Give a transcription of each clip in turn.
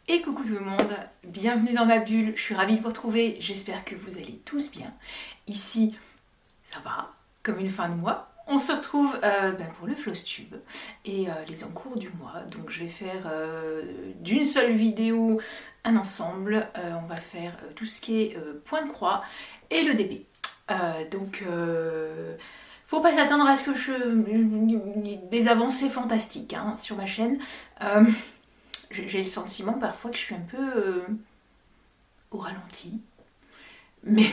Et coucou tout le monde, bienvenue dans ma bulle, je suis ravie de vous retrouver, j'espère que vous allez tous bien. Ici, ça va, comme une fin de mois. On se retrouve pour le Flosstube et les encours du mois. Donc je vais faire d'une seule vidéo un ensemble. On va faire tout ce qui est point de croix et le DP. Faut pas s'attendre à ce que des avancées fantastiques hein, sur ma chaîne. J'ai le sentiment parfois que je suis un peu au ralenti. Mais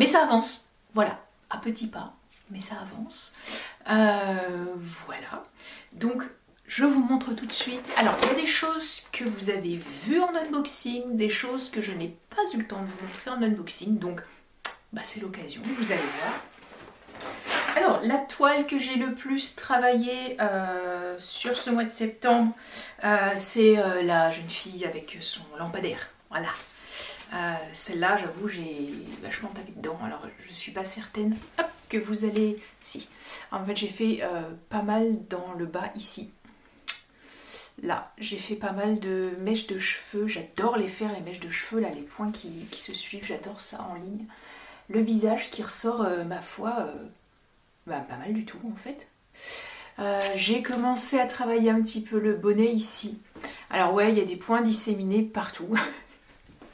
ça avance. Voilà, à petits pas. Mais ça avance. Voilà. Donc, je vous montre tout de suite. Alors, il y a des choses que vous avez vues en unboxing, des choses que je n'ai pas eu le temps de vous montrer en unboxing. Donc, c'est l'occasion, vous allez voir. Alors, la toile que j'ai le plus travaillée sur ce mois de septembre, c'est la jeune fille avec son lampadaire. Voilà. Celle-là, j'avoue, j'ai vachement tapé dedans. Alors, je suis pas certaine que vous allez... Si. En fait, j'ai fait pas mal dans le bas, ici. Là, j'ai fait pas mal de mèches de cheveux. J'adore les faire, les mèches de cheveux, là, les points qui se suivent. J'adore ça en ligne. Le visage qui ressort, ma foi... pas mal du tout en fait. J'ai commencé à travailler un petit peu le bonnet ici. Alors ouais, il y a des points disséminés partout.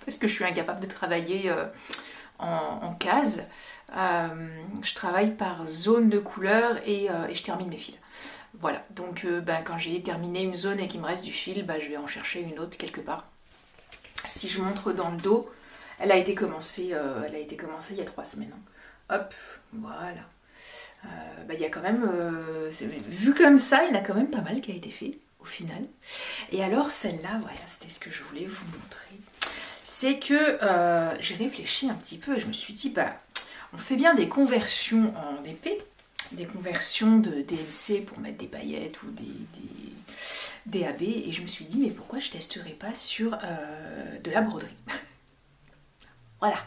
Parce que je suis incapable de travailler en cases. Je travaille par zone de couleur et je termine mes fils. Voilà, donc quand j'ai terminé une zone et qu'il me reste du fil, je vais en chercher une autre quelque part. Si je montre dans le dos, elle a été commencée il y a 3 semaines. Hop, voilà. Il y a quand même, vu comme ça, il y en a quand même pas mal qui a été fait au final. Et alors celle-là, voilà, c'était ce que je voulais vous montrer. C'est que j'ai réfléchi un petit peu et je me suis dit, on fait bien des conversions en DP, des conversions de DMC pour mettre des paillettes ou des AB, et je me suis dit, mais pourquoi je testerais pas sur de la broderie. Voilà.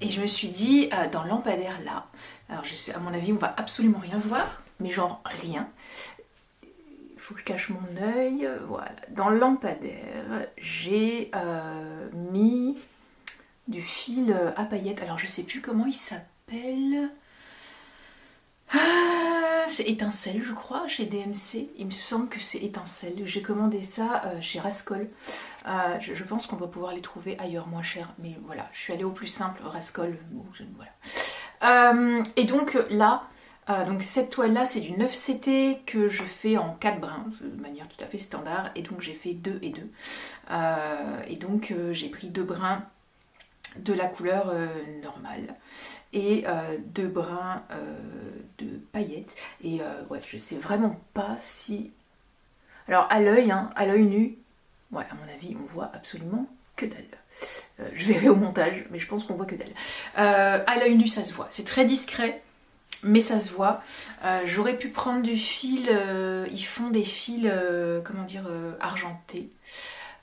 Et je me suis dit, dans le lampadaire là, alors je sais, à mon avis on va absolument rien voir, mais genre rien. Il faut que je cache mon œil, voilà. Dans le lampadaire, j'ai mis du fil à paillettes, alors je sais plus comment il s'appelle. C'est étincelle je crois, chez DMC, il me semble que c'est étincelle. J'ai commandé ça chez Rascol. Je pense qu'on va pouvoir les trouver ailleurs moins cher, mais voilà, je suis allée au plus simple, Rascol, voilà. Et donc là, donc cette toile là c'est du 9CT que je fais en 4 brins, de manière tout à fait standard, et donc j'ai fait 2 et 2. Et donc j'ai pris 2 brins de la couleur normale et 2 brins de paillettes, et ouais, je sais vraiment pas si... Alors à l'œil nu, ouais, à mon avis on voit absolument que dalle. Je verrai au montage, mais je pense qu'on voit que dalle. À l'œil nu ça se voit, c'est très discret, mais ça se voit. J'aurais pu prendre du fil, ils font des fils, argentés.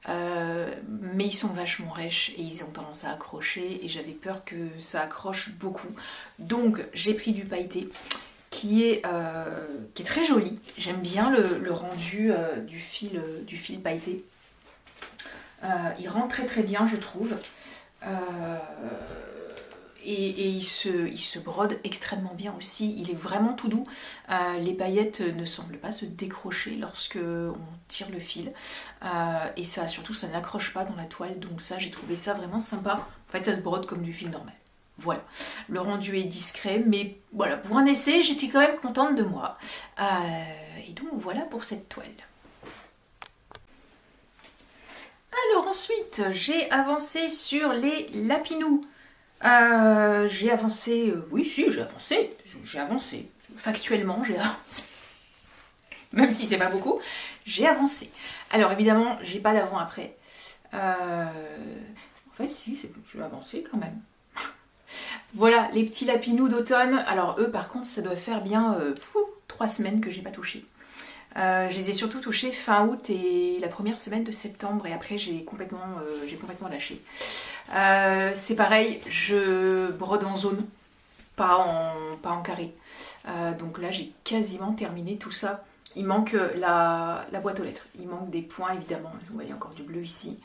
Mais ils sont vachement rêches et ils ont tendance à accrocher, et j'avais peur que ça accroche beaucoup. Donc j'ai pris du pailleté qui est très joli. J'aime bien le rendu du fil pailleté. Il rend très très bien, je trouve. Et il se brode extrêmement bien aussi, il est vraiment tout doux. Les paillettes ne semblent pas se décrocher lorsque on tire le fil. Et ça, surtout, ça n'accroche pas dans la toile, donc ça, j'ai trouvé ça vraiment sympa. En fait, ça se brode comme du fil normal. Voilà, le rendu est discret, mais voilà, pour un essai, j'étais quand même contente de moi. Et donc, voilà pour cette toile. Alors ensuite, j'ai avancé sur les lapinous. J'ai avancé, oui si j'ai avancé, factuellement j'ai avancé, même si c'est pas beaucoup, j'ai avancé. Alors évidemment j'ai pas d'avant-après, en fait si, j'ai avancé quand même. Voilà les petits lapinous d'automne. Alors eux par contre ça doit faire bien 3 semaines que j'ai pas touché. Je les ai surtout touchés fin août et la première semaine de septembre, et après j'ai complètement lâché. C'est pareil, je brode en zone, pas en carré. Donc là j'ai quasiment terminé tout ça il manque la boîte aux lettres. Il manque des points évidemment. Vous voyez encore du bleu ici.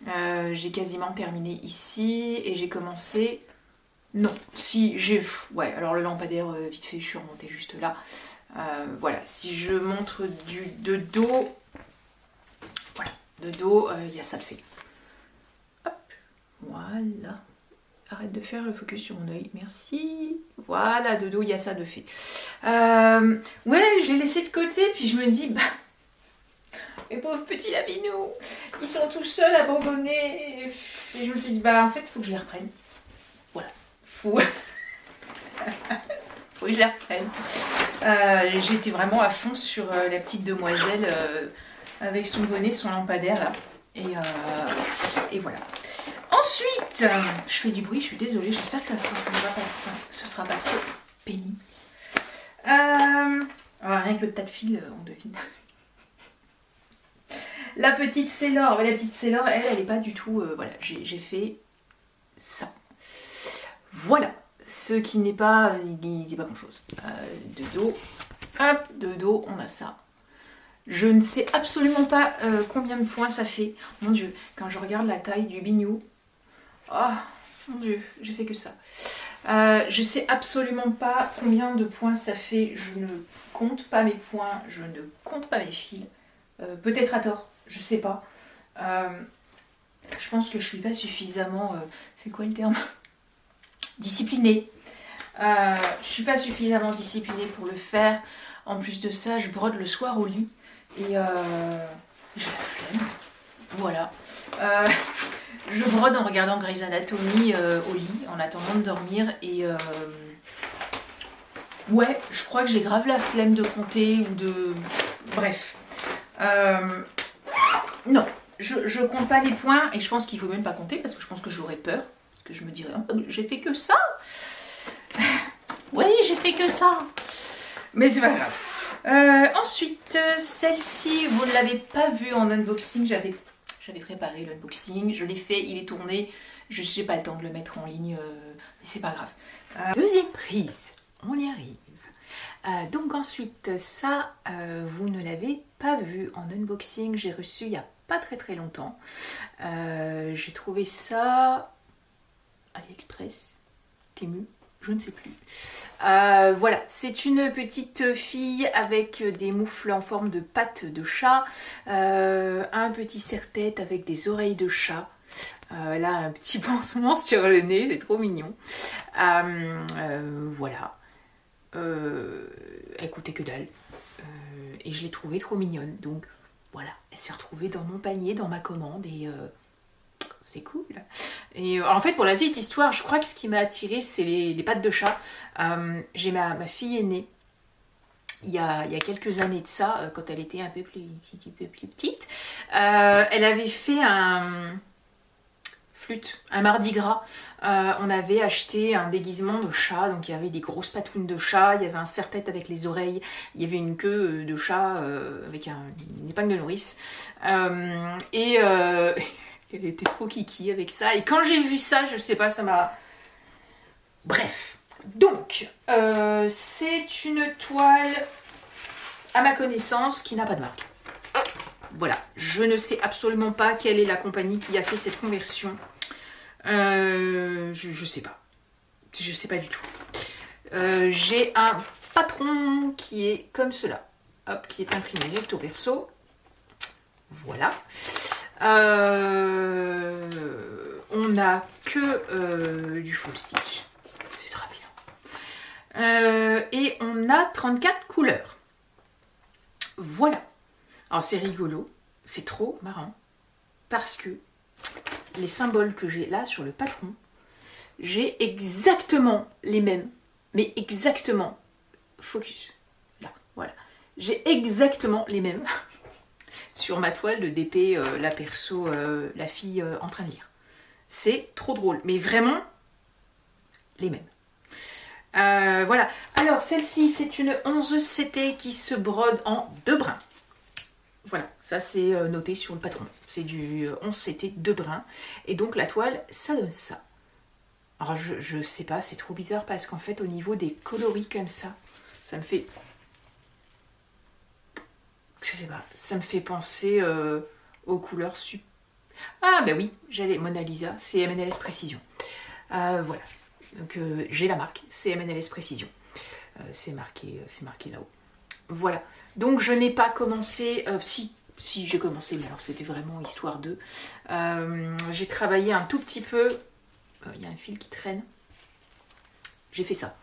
J'ai quasiment terminé ici et j'ai commencé... Non, si j'ai... Ouais, alors le lampadaire, vite fait, je suis remontée juste là. Voilà, si je montre de dos... Voilà, de dos, il y a ça de fait. Hop, voilà. Arrête de faire le focus sur mon œil, merci. Voilà, de dos, il y a ça de fait. Ouais, je l'ai laissé de côté, puis je me dis... Bah, mes pauvres petits lapinous, ils sont tout seuls, abandonnés. Et je me suis dit, bah en fait, il faut que je les reprenne. Voilà, faut que je les reprenne. J'étais vraiment à fond sur la petite demoiselle avec son bonnet, son lampadaire là. Et voilà. Ensuite, je fais du bruit, je suis désolée, j'espère que ça ce sera pas trop pénible. Rien que le tas de fils, on devine. La petite Sailor, elle est pas du tout... voilà, j'ai fait ça. Voilà, ce qui n'est pas grand chose. De dos, hop, de dos, on a ça. Je ne sais absolument pas combien de points ça fait. Mon Dieu, quand je regarde la taille du bignou, oh mon Dieu, j'ai fait que ça. Je sais absolument pas combien de points ça fait. Je ne compte pas mes points, je ne compte pas mes fils. Peut-être à tort, je sais pas. Je pense que je suis pas suffisamment... c'est quoi le terme? Disciplinée. Je suis pas suffisamment disciplinée pour le faire. En plus de ça, je brode le soir au lit. Et j'ai la flemme. Voilà. Je brode en regardant Grey's Anatomy au lit, en attendant de dormir. Et ouais, je crois que j'ai grave la flemme de compter ou de... Bref. Non, je compte pas les points. Et je pense qu'il faut même pas compter parce que je pense que j'aurais peur. Parce que je me dirais, oh, j'ai fait que ça. Oui, j'ai fait que ça. Mais c'est pas grave. Ensuite, celle-ci, vous ne l'avez pas vue en unboxing. J'avais préparé l'unboxing. Je l'ai fait, il est tourné. Je n'ai pas le temps de le mettre en ligne. Mais c'est pas grave. Deuxième prise. On y arrive. Donc ensuite, ça, vous ne l'avez pas vu en unboxing. J'ai reçu il n'y a pas très longtemps. J'ai trouvé ça... AliExpress, Temu, je ne sais plus. Voilà, c'est une petite fille avec des moufles en forme de pattes de chat, un petit serre-tête avec des oreilles de chat. Là, un petit pansement sur le nez, c'est trop mignon. Voilà. Elle coûtait que dalle. Et je l'ai trouvée trop mignonne. Donc voilà, elle s'est retrouvée dans mon panier, dans ma commande et... c'est cool. Et en fait, pour la petite histoire, je crois que ce qui m'a attirée, c'est les pattes de chat. J'ai ma fille aînée, il y a quelques années de ça, quand elle était un peu plus petite. Elle avait fait un mardi gras. On avait acheté un déguisement de chat, donc il y avait des grosses patounes de chat, il y avait un serre-tête avec les oreilles, il y avait une queue de chat avec une épingle de nourrice. Elle était trop kiki avec ça. Et quand j'ai vu ça, je sais pas, ça m'a... Bref. Donc, c'est une toile, à ma connaissance, qui n'a pas de marque. Voilà. Je ne sais absolument pas quelle est la compagnie qui a fait cette conversion. Je sais pas. Je sais pas du tout. J'ai un patron qui est comme cela. Hop, qui est imprimé recto verso. Voilà. On n'a que du full stitch, c'est très bien. Et on a 34 couleurs. Voilà. Alors c'est rigolo, c'est trop marrant parce que les symboles que j'ai là sur le patron, j'ai exactement les mêmes, mais exactement focus. Là, voilà. J'ai exactement les mêmes. Sur ma toile de DP, la perso, la fille en train de lire. C'est trop drôle, mais vraiment les mêmes. Voilà. Alors, celle-ci, c'est une 11 CT qui se brode en 2 brins. Voilà, ça c'est noté sur le patron. C'est du 11 CT 2 brins. Et donc, la toile, ça donne ça. Alors, je sais pas, c'est trop bizarre parce qu'en fait, au niveau des coloris comme ça, ça me fait... je sais pas, ça me fait penser aux couleurs super. Ah bah oui, j'allais Mona Lisa, c'est M&Ls Précision. Voilà, donc j'ai la marque, c'est M&Ls Précision. C'est marqué là-haut. Voilà, donc je n'ai pas commencé, si j'ai commencé, mais alors c'était vraiment histoire de. J'ai travaillé un tout petit peu, il y a un fil qui traîne, j'ai fait ça.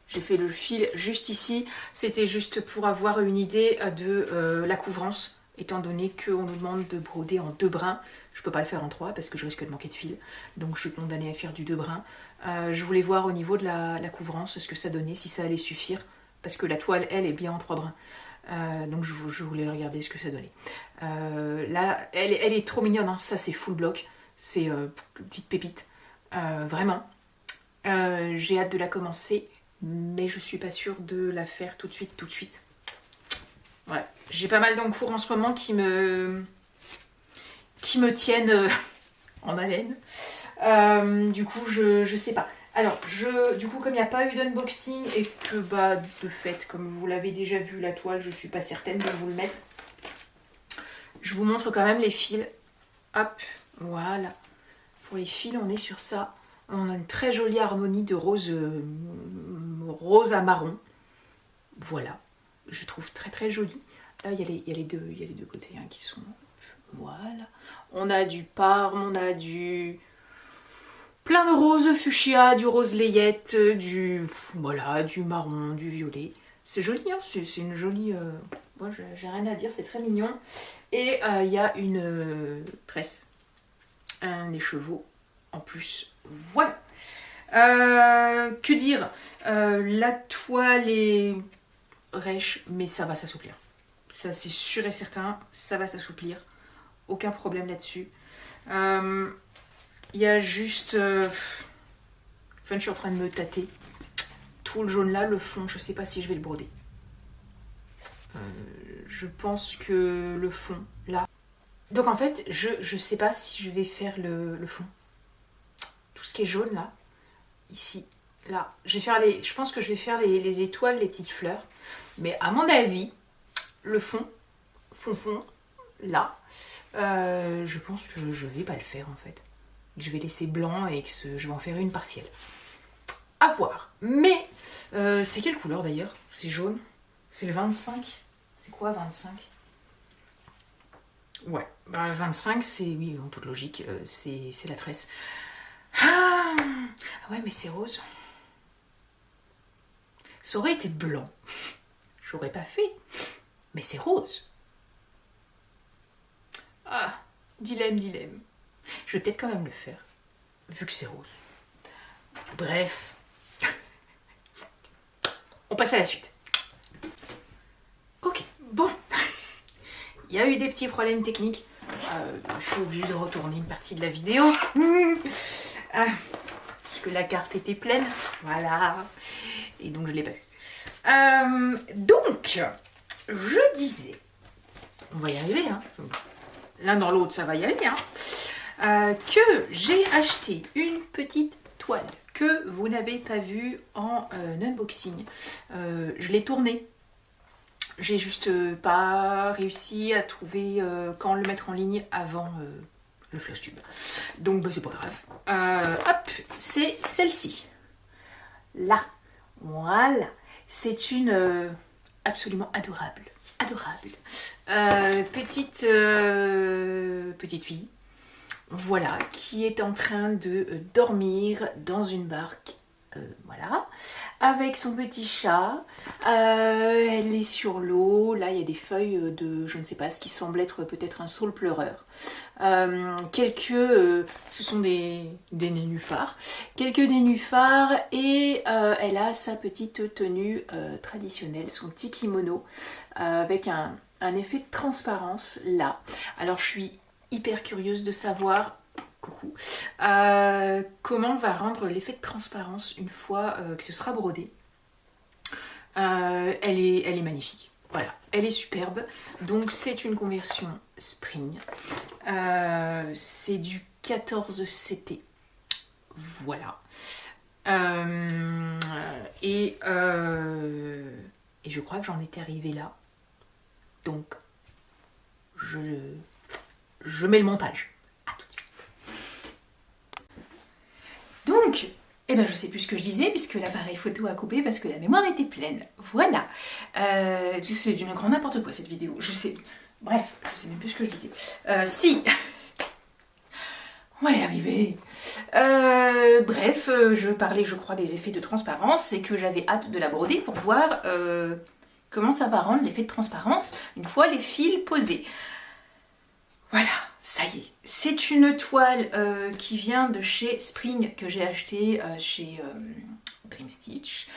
J'ai fait le fil juste ici, c'était juste pour avoir une idée de la couvrance, étant donné qu'on nous demande de broder en 2 brins. Je ne peux pas le faire en 3 parce que je risque de manquer de fil, donc je suis condamnée à faire du 2 brins. Je voulais voir au niveau de la couvrance ce que ça donnait, si ça allait suffire, parce que la toile, elle, est bien en 3 brins. Donc je voulais regarder ce que ça donnait. Là, elle est trop mignonne, hein. Ça c'est full bloc, c'est une petite pépite, vraiment. J'ai hâte de la commencer, mais je suis pas sûre de la faire tout de suite. Ouais, j'ai pas mal d'encours en ce moment qui me tiennent en haleine. Du coup, je sais pas. Alors, du coup, comme il n'y a pas eu d'unboxing et que, bah, de fait, comme vous l'avez déjà vu, la toile, je suis pas certaine de vous le mettre. Je vous montre quand même les fils. Hop, voilà. Pour les fils, on est sur ça. On a une très jolie harmonie de rose, rose à marron. Voilà, je trouve très très joli. Là, il y a les deux côtés hein, qui sont... Voilà. On a du parme, on a du... plein de roses fuchsia, du rose layette, du... Voilà, du marron, du violet. C'est joli, hein, c'est une jolie... Moi, j'ai rien à dire, c'est très mignon. Et il y a une tresse, des chevaux en plus. Voilà. Que dire, la toile est rêche, mais ça va s'assouplir. Ça, c'est sûr et certain, ça va s'assouplir. Aucun problème là-dessus. Il y a juste... Enfin, je suis en train de me tâter. Tout le jaune là, le fond, je sais pas si je vais le broder. Je pense que le fond, là... Donc en fait, je sais pas si je vais faire le fond. Tout ce qui est jaune là, ici, là. Je pense que je vais faire les étoiles, les petites fleurs. Mais à mon avis, le fond, là, je pense que je vais pas le faire en fait. Je vais laisser blanc et que je vais en faire une partielle. À voir. Mais, c'est quelle couleur d'ailleurs? C'est jaune. C'est le 25. C'est quoi 25? Ouais, bah 25 c'est, oui, en toute logique, c'est la tresse. Ah ouais, mais c'est rose. Ça aurait été blanc. J'aurais pas fait. Mais c'est rose. Ah, dilemme. Je vais peut-être quand même le faire, vu que c'est rose. Bref. On passe à la suite. Ok, bon. Il y a eu des petits problèmes techniques. Je suis obligée de retourner une partie de la vidéo. Parce que la carte était pleine. Voilà. Et donc je ne l'ai pas vue. Donc, je disais... On va y arriver, hein. L'un dans l'autre, ça va y aller, hein. Que j'ai acheté une petite toile que vous n'avez pas vue en unboxing. Je l'ai tournée. J'ai juste pas réussi à trouver quand le mettre en ligne avant le Flosstube. Donc bah, c'est pas grave. Hop, c'est celle-ci. Là. Voilà. C'est une absolument adorable. Petite fille. Voilà, qui est en train de dormir dans une barque. Voilà, avec son petit chat. Elle est sur l'eau. Là, il y a des feuilles de, je ne sais pas, ce qui semble être peut-être un saule pleureur. Ce sont des nénuphars. Quelques nénuphars et elle a sa petite tenue traditionnelle, son petit kimono, avec un effet de transparence là. Alors, je suis hyper curieuse de savoir... Coucou. Comment on va rendre l'effet de transparence une fois que ce sera brodé. Elle est magnifique. Voilà, elle est superbe. Donc c'est une conversion Spring. C'est du 14 CT. Voilà. Et je crois que j'en étais arrivée là. Donc je mets le montage. À tout de suite. Donc, eh ben, je sais plus ce que je disais puisque l'appareil photo a coupé parce que la mémoire était pleine. Voilà. C'est du grand n'importe quoi cette vidéo. Je sais. Bref, je sais même plus ce que je disais. Si. On va y arriver. Bref, je parlais, je crois, des effets de transparence et que j'avais hâte de la broder pour voir comment ça va rendre l'effet de transparence une fois les fils posés. Voilà, ça y est. C'est une toile qui vient de chez Spring que j'ai acheté chez Dream Stitch.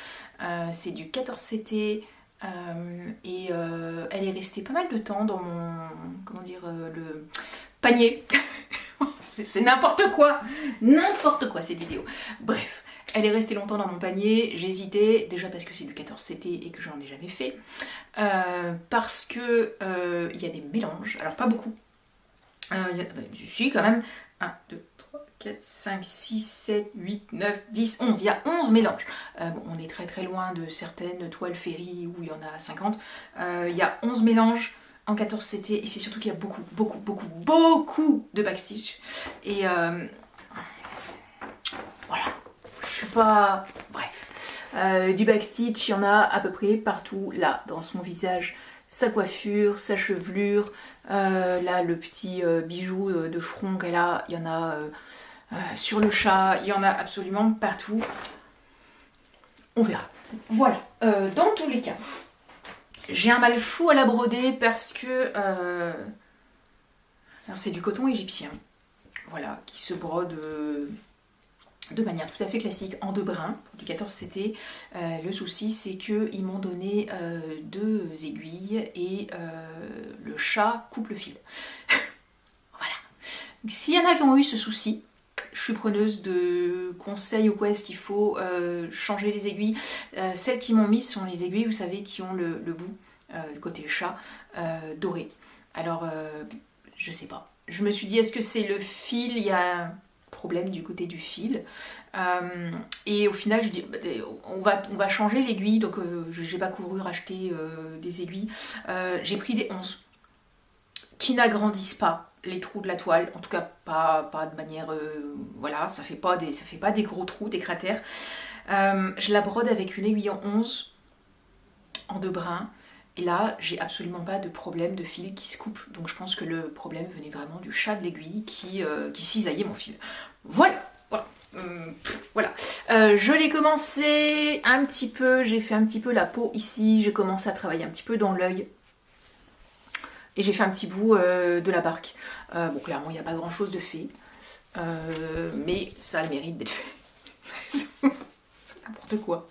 C'est du 14CT et elle est restée pas mal de temps dans mon, comment dire, le panier. C'est n'importe quoi cette vidéo. Bref, elle est restée longtemps dans mon panier, j'hésitais, déjà parce que c'est du 14CT et que j'en ai jamais fait, parce que il y a des mélanges, alors pas beaucoup, je suis quand même 1, 2, 3, 4, 5, 6, 7, 8, 9, 10, 11, il y a 11 mélanges. Bon, on est très très loin de certaines toiles Ferry où il y en a 50, il y a 11 mélanges en 14CT et c'est surtout qu'il y a beaucoup de backstitch et voilà, je suis pas... Bref, du backstitch il y en a à peu près partout, là dans son visage, sa coiffure, sa chevelure, là le petit bijou de front qu'elle a, il y en a sur le chat, il y en a absolument partout, on verra. Voilà, dans tous les cas j'ai un mal fou à la broder parce que alors c'est du coton égyptien, voilà, qui se brode de manière tout à fait classique en 2 brins pour du 14CT. Le souci c'est qu'ils m'ont donné 2 aiguilles et le chat coupe le fil. Voilà. S'il y en a qui ont eu ce souci, je suis preneuse de conseils ou quoi, est-ce qu'il faut changer les aiguilles. Celles qui m'ont mis sont les aiguilles, vous savez, qui ont le bout, le côté chat, doré. Alors, je sais pas. Je me suis dit, est-ce que c'est le fil, il y a un problème du côté du fil. Et au final, je dis, on va changer l'aiguille, donc j'ai pas couru racheter des aiguilles. J'ai pris des 11 qui n'agrandissent pas les trous de la toile, en tout cas pas de manière, voilà, ça fait pas des gros trous, des cratères. Je la brode avec une aiguille en 11, en 2 brins, et là j'ai absolument pas de problème de fil qui se coupe, donc je pense que le problème venait vraiment du chat de l'aiguille qui cisaillait mon fil. Voilà. Voilà, je l'ai commencé un petit peu, j'ai fait un petit peu la peau ici, j'ai commencé à travailler un petit peu dans l'œil. Et j'ai fait un petit bout de la barque. Bon, clairement, il n'y a pas grand chose de fait. Mais ça a le mérite d'être fait. C'est n'importe quoi.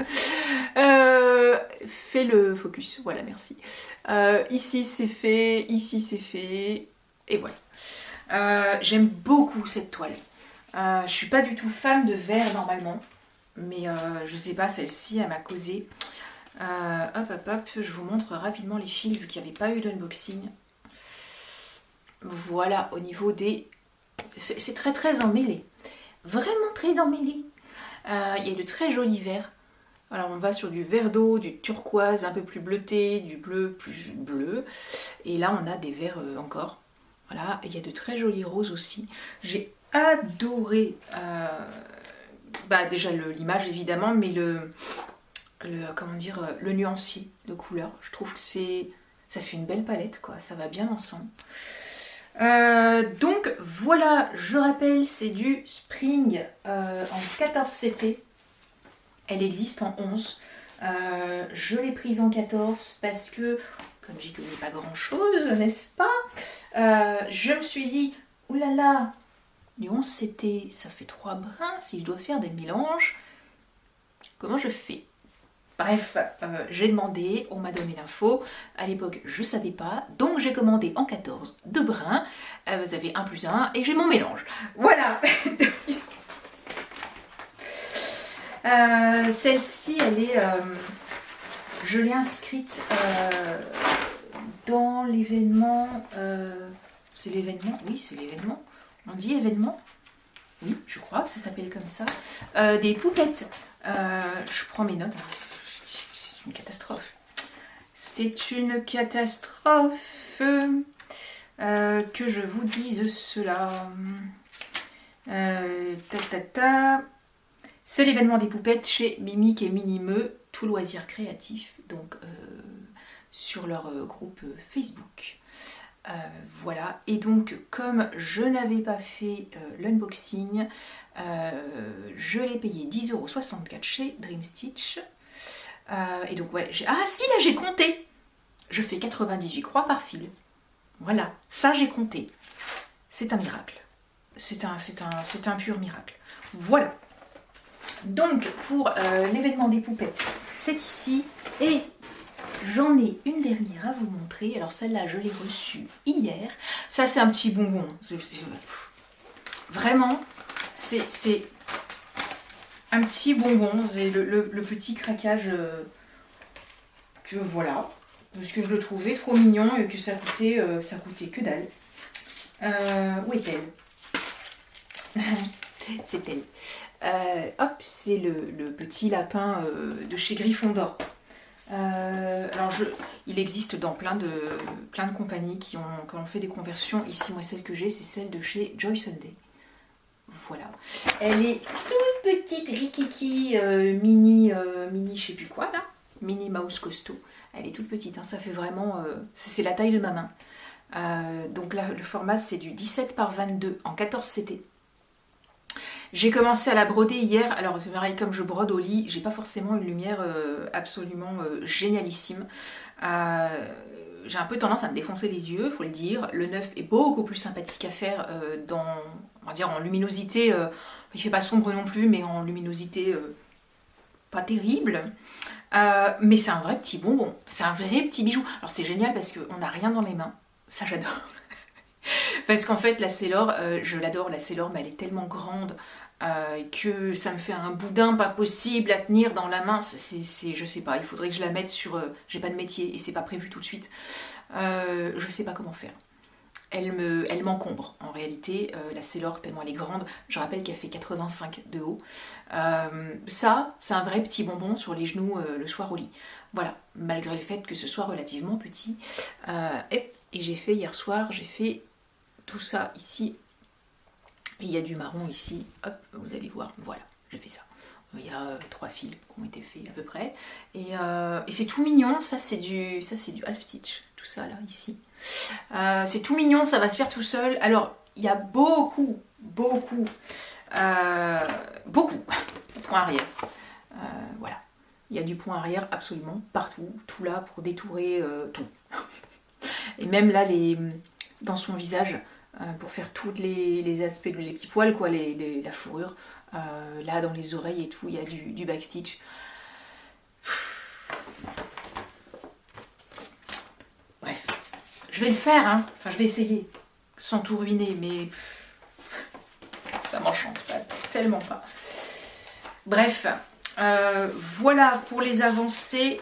Fais le focus. Voilà, merci. Ici, c'est fait. Ici, c'est fait. Et voilà. J'aime beaucoup cette toile. Je suis pas du tout fan de vert normalement. Mais je sais pas, celle-ci, elle m'a causé. Hop, je vous montre rapidement les fils vu qu'il n'y avait pas eu d'unboxing. Voilà, au niveau des... C'est très emmêlé. Vraiment très emmêlé. Il y a de très jolis verts. Alors on va sur du vert d'eau, du turquoise un peu plus bleuté, du bleu plus bleu. Et là on a des verts encore. Voilà, et il y a de très jolis roses aussi. J'ai adoré déjà l'image évidemment, mais comment dire, le nuancier de couleurs. Je trouve que ça fait une belle palette, quoi. Ça va bien ensemble. Donc voilà, je rappelle, c'est du Spring en 14CT. Elle existe en 11. Je l'ai prise en 14 parce que, comme j'y connais pas grand chose, n'est-ce pas, je me suis dit, oulala, du 11CT, ça fait 3 brins, si je dois faire des mélanges, comment je fais? Bref, j'ai demandé, on m'a donné l'info. À l'époque, je savais pas, donc j'ai commandé en 14 2 brins. Vous avez 1 plus 1 et j'ai mon mélange. Voilà. Celle-ci, elle est, je l'ai inscrite dans l'événement. C'est l'événement? Oui, c'est l'événement. On dit événement? Oui, je crois que ça s'appelle comme ça. Des poupettes. Je prends mes notes. Une catastrophe. C'est une catastrophe. que je vous dise cela. C'est l'événement des poupettes chez Mimic et Minimeux, tout loisir créatif, donc sur leur groupe Facebook. Voilà, et donc comme je n'avais pas fait l'unboxing, je l'ai payé 10,64 € chez Dream Stitch. Et donc ouais, ah si, là j'ai compté. Je fais 98 croix par fil. Voilà, ça j'ai compté. C'est un miracle. C'est un pur miracle. Voilà. Donc pour l'événement des poupettes, c'est ici. Et j'en ai une dernière à vous montrer. Alors celle-là, je l'ai reçue hier. Ça, c'est un petit bonbon. Vraiment, c'est un petit bonbon. C'est le petit craquage que voilà. Parce que je le trouvais trop mignon et que ça coûtait que dalle. Où est-elle? C'est elle. Hop, c'est le petit lapin de chez Gryffondor. Alors il existe dans plein de compagnies qui ont fait des conversions. Ici, moi, celle que j'ai, c'est celle de chez Joy Sunday. Voilà. Elle est toute petite, rikiki, mini, je sais plus quoi là. Mini Mouse costaud. Elle est toute petite, hein, ça fait vraiment... c'est la taille de ma main. Donc là, le format, c'est du 17 par 22 en 14 CT. J'ai commencé à la broder hier. Alors c'est pareil, comme je brode au lit, j'ai pas forcément une lumière absolument génialissime. J'ai un peu tendance à me défoncer les yeux, faut le dire. Le neuf est beaucoup plus sympathique à faire on va dire en luminosité. Il fait pas sombre non plus, mais en luminosité pas terrible. Mais c'est un vrai petit bonbon, c'est un vrai petit bijou. Alors c'est génial parce qu'on n'a rien dans les mains, ça j'adore. Parce qu'en fait la Sailor, je l'adore la Sailor, mais elle est tellement grande que ça me fait un boudin pas possible à tenir dans la main. Je sais pas, il faudrait que je la mette sur... j'ai pas de métier et c'est pas prévu tout de suite. Je sais pas comment faire. Elle m'encombre en réalité, la Sailor tellement elle est grande. Je rappelle qu'elle fait 85 de haut. Ça, c'est un vrai petit bonbon sur les genoux le soir au lit. Voilà, malgré le fait que ce soit relativement petit. Et j'ai fait hier soir, j'ai fait tout ça ici. Il y a du marron ici, hop, vous allez voir, voilà, j'ai fait ça. Il y a 3 fils qui ont été faits à peu près. Et c'est tout mignon, ça c'est du half stitch, tout ça là, ici. C'est tout mignon, ça va se faire tout seul. Alors, il y a beaucoup de points arrière. Voilà, il y a du point arrière absolument partout, tout là pour détourer tout. Et même là, dans son visage, pour faire tous les aspects, les petits poils, quoi, la fourrure, là dans les oreilles et tout, il y a du backstitch. Bref, je vais le faire, hein. Enfin je vais essayer, sans tout ruiner, mais ça m'enchante pas, tellement pas. Bref, voilà pour les avancées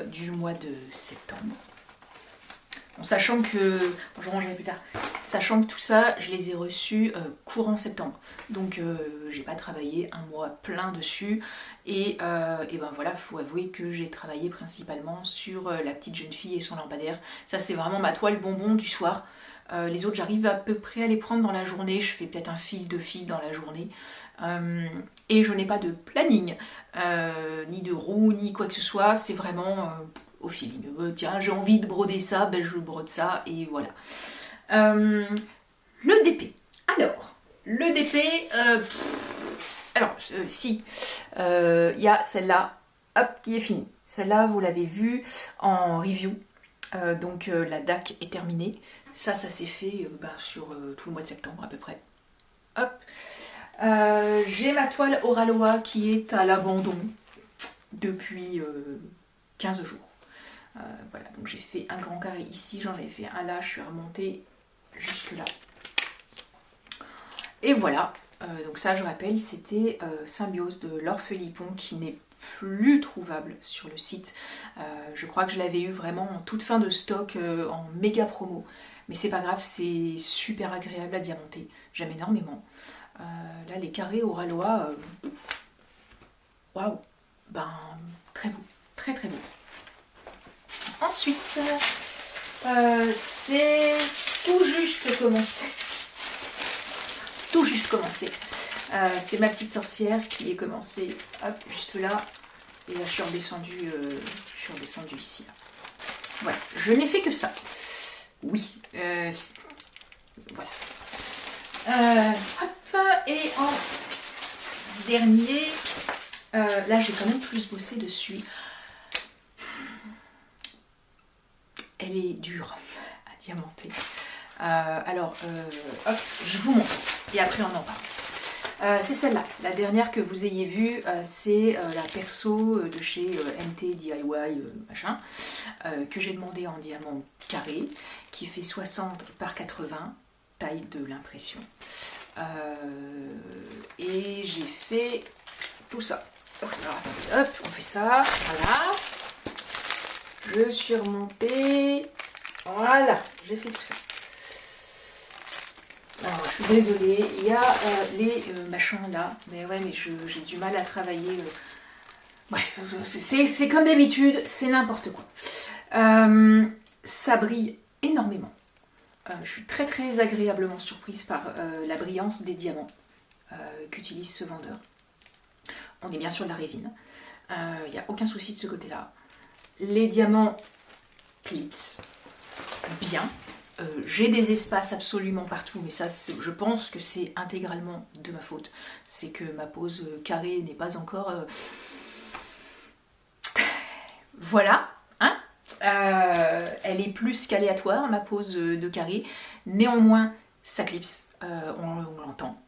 du mois de septembre. Bon, sachant que, je rangerai plus tard, sachant que tout ça, je les ai reçus courant septembre. Donc j'ai pas travaillé un mois plein dessus. Et ben voilà, faut avouer que j'ai travaillé principalement sur la petite jeune fille et son lampadaire. Ça c'est vraiment ma toile bonbon du soir. Les autres, j'arrive à peu près à les prendre dans la journée. Je fais peut-être un fil, 2 fils dans la journée. Et je n'ai pas de planning, ni de roue, ni quoi que ce soit. C'est vraiment... au feeling. Tiens, j'ai envie de broder ça, ben je brode ça et voilà. Le DP. Alors, le DP, si, il y a celle-là, hop, qui est finie. Celle-là, vous l'avez vue en review. Donc la DAC est terminée. Ça s'est fait sur tout le mois de septembre à peu près. Hop. J'ai ma toile Oraloa qui est à l'abandon depuis 15 jours. Voilà, donc j'ai fait un grand carré ici, j'en ai fait un là, je suis remontée jusque là. Et voilà, donc ça je rappelle, c'était Symbiose de Laure Felipon qui n'est plus trouvable sur le site. Je crois que je l'avais eu vraiment en toute fin de stock, en méga promo. Mais c'est pas grave, c'est super agréable à diamanter, j'aime énormément. Là les carrés Oraloa, waouh, ben très beau, très très beau. Ensuite, C'est tout juste commencé. Tout juste commencé. C'est ma petite sorcière qui est commencée, hop, juste là. Et là, je suis redescendue ici. Là. Voilà, je n'ai fait que ça. Oui, voilà. Hop, et en dernier, là, j'ai quand même plus bossé dessus. Elle est dure à diamanter. Alors, hop, je vous montre. Et après, on en parle. C'est celle-là. La dernière que vous ayez vue, c'est la perso de chez MT DIY, machin, que j'ai demandé en diamant carré, qui fait 60 par 80, taille de l'impression. Et j'ai fait tout ça. Alors, hop, on fait ça. Voilà. Je suis remontée. Voilà, j'ai fait tout ça. Alors, je suis désolée, il y a les machins là, mais ouais, mais j'ai du mal à travailler. Bref, c'est comme d'habitude, c'est n'importe quoi. Ça brille énormément. Je suis très très agréablement surprise par la brillance des diamants qu'utilise ce vendeur. On est bien sur de la résine. Il n'y a aucun souci de ce côté-là. Les diamants clipsent bien. J'ai des espaces absolument partout, mais ça, je pense que c'est intégralement de ma faute. C'est que ma pose carrée n'est pas encore... Voilà, hein, elle est plus qu'aléatoire, ma pose de carré. Néanmoins, ça clipse, on l'entend,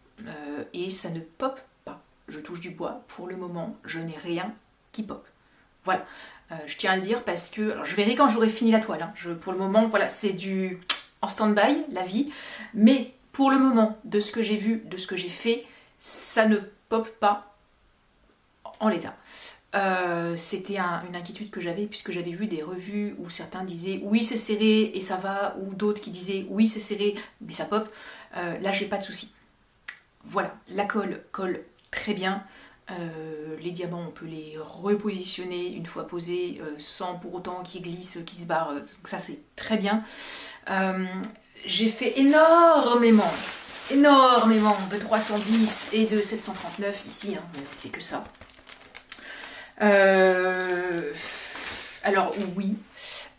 et ça ne pop pas. Je touche du bois, pour le moment, je n'ai rien qui pop. Voilà, je tiens à le dire parce que... Alors, je verrai quand j'aurai fini la toile. Hein. Pour le moment, voilà, c'est du en stand-by, la vie. Mais pour le moment, de ce que j'ai vu, de ce que j'ai fait, ça ne pop pas en l'état. C'était une inquiétude que j'avais puisque j'avais vu des revues où certains disaient oui c'est serré et ça va, ou d'autres qui disaient oui c'est serré mais ça pop. Là j'ai pas de souci. Voilà, la colle colle très bien. Les diamants on peut les repositionner une fois posés sans pour autant qu'ils glissent, qu'ils se barrent, donc ça c'est très bien. J'ai fait énormément de 310 et de 739 ici, hein, c'est que ça. Alors oui,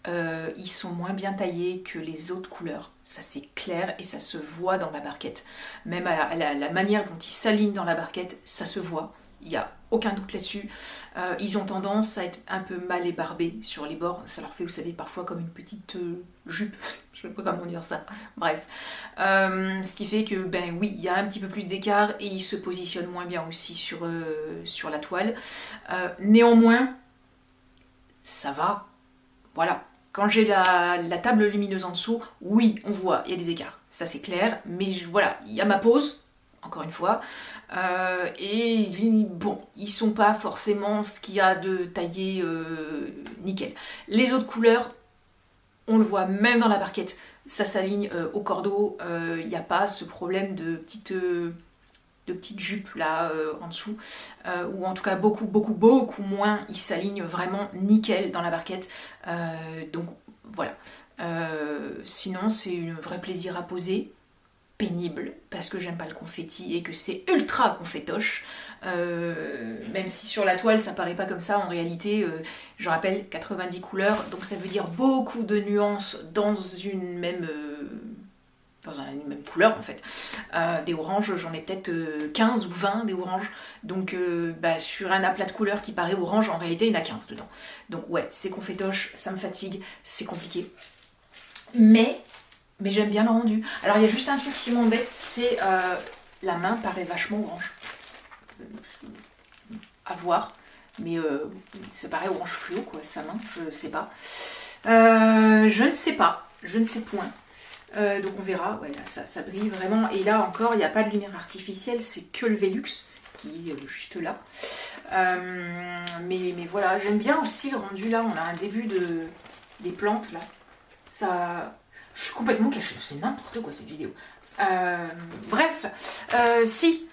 ils sont moins bien taillés que les autres couleurs, ça c'est clair et ça se voit dans la barquette. Même à la manière dont ils s'alignent dans la barquette, ça se voit. Il n'y a aucun doute là-dessus. Ils ont tendance à être un peu mal ébarbés sur les bords. Ça leur fait, vous savez, parfois comme une petite jupe. Je ne sais pas comment dire ça. Bref. Ce qui fait que, ben oui, il y a un petit peu plus d'écart et ils se positionnent moins bien aussi sur la toile. Néanmoins, ça va. Voilà. Quand j'ai la table lumineuse en dessous, oui, on voit, il y a des écarts. Ça c'est clair. Mais voilà, il y a ma pose. Encore une fois, et bon, ils sont pas forcément ce qu'il y a de taillé nickel. Les autres couleurs, on le voit même dans la barquette, ça s'aligne au cordeau, il n'y a pas ce problème de petites jupes là en dessous, ou en tout cas beaucoup moins, ils s'alignent vraiment nickel dans la barquette, donc voilà. Sinon c'est un vrai plaisir à poser. Pénible parce que j'aime pas le confetti et que c'est ultra confetoche, même si sur la toile ça paraît pas comme ça, en réalité je rappelle 90 couleurs, donc ça veut dire beaucoup de nuances dans une même couleur en fait. Des oranges, j'en ai peut-être 15 ou 20 des oranges, donc sur un aplat de couleurs qui paraît orange, en réalité il y en a 15 dedans, donc ouais c'est confetoche, ça me fatigue, c'est compliqué, mais j'aime bien le rendu. Alors il y a juste un truc qui m'embête, c'est la main paraît vachement orange. À voir. Mais ça paraît orange fluo quoi, sa main, je sais pas. Je ne sais pas, je ne sais point. Donc on verra, ouais, là, ça brille vraiment. Et là encore, il n'y a pas de lumière artificielle, c'est que le Velux qui est juste là. Mais voilà, j'aime bien aussi le rendu là, on a un début des plantes là. Ça... Je suis complètement cachée, c'est n'importe quoi cette vidéo. Bref, si,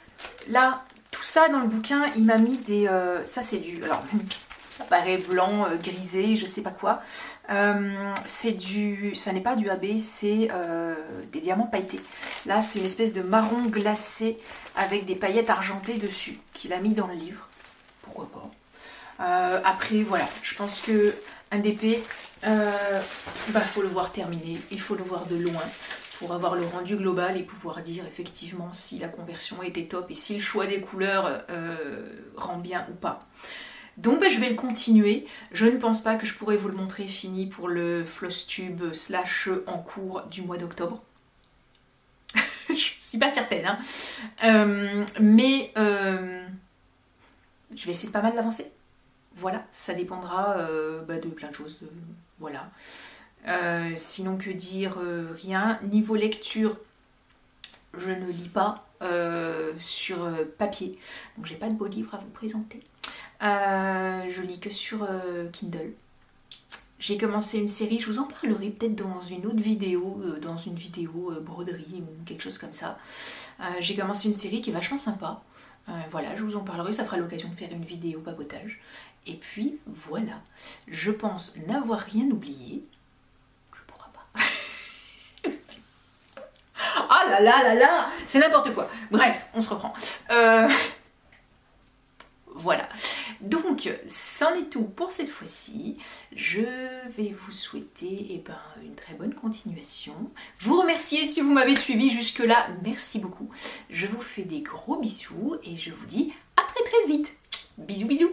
là, tout ça dans le bouquin, il m'a mis des... ça c'est du... Alors, ça paraît blanc, grisé, je sais pas quoi. Ça n'est pas du AB, c'est des diamants pailletés. Là, c'est une espèce de marron glacé avec des paillettes argentées dessus, qu'il a mis dans le livre. Pourquoi pas. Après, voilà, je pense que un DP, faut le voir terminé, il faut le voir de loin pour avoir le rendu global et pouvoir dire effectivement si la conversion était top et si le choix des couleurs rend bien ou pas. Donc je vais le continuer. Je ne pense pas que je pourrais vous le montrer fini pour le Flosstube / en cours du mois d'octobre. Je suis pas certaine, hein. Mais je vais essayer de pas mal l'avancer. Voilà, ça dépendra de plein de choses. Voilà. Sinon, que dire, rien. Niveau lecture, je ne lis pas sur papier. Donc, j'ai pas de beau livre à vous présenter. Je lis que sur Kindle. J'ai commencé une série, je vous en parlerai peut-être dans une autre vidéo, broderie ou quelque chose comme ça. J'ai commencé une série qui est vachement sympa. Voilà, je vous en parlerai, ça fera l'occasion de faire une vidéo papotage. Et puis voilà, je pense n'avoir rien oublié. Je pourrai pas. Ah là là là là, c'est n'importe quoi. Bref, on se reprend. Voilà. Donc, c'en est tout pour cette fois-ci. Je vais vous souhaiter une très bonne continuation. Vous remercier si vous m'avez suivi jusque-là. Merci beaucoup. Je vous fais des gros bisous et je vous dis à très très vite. Bisous bisous.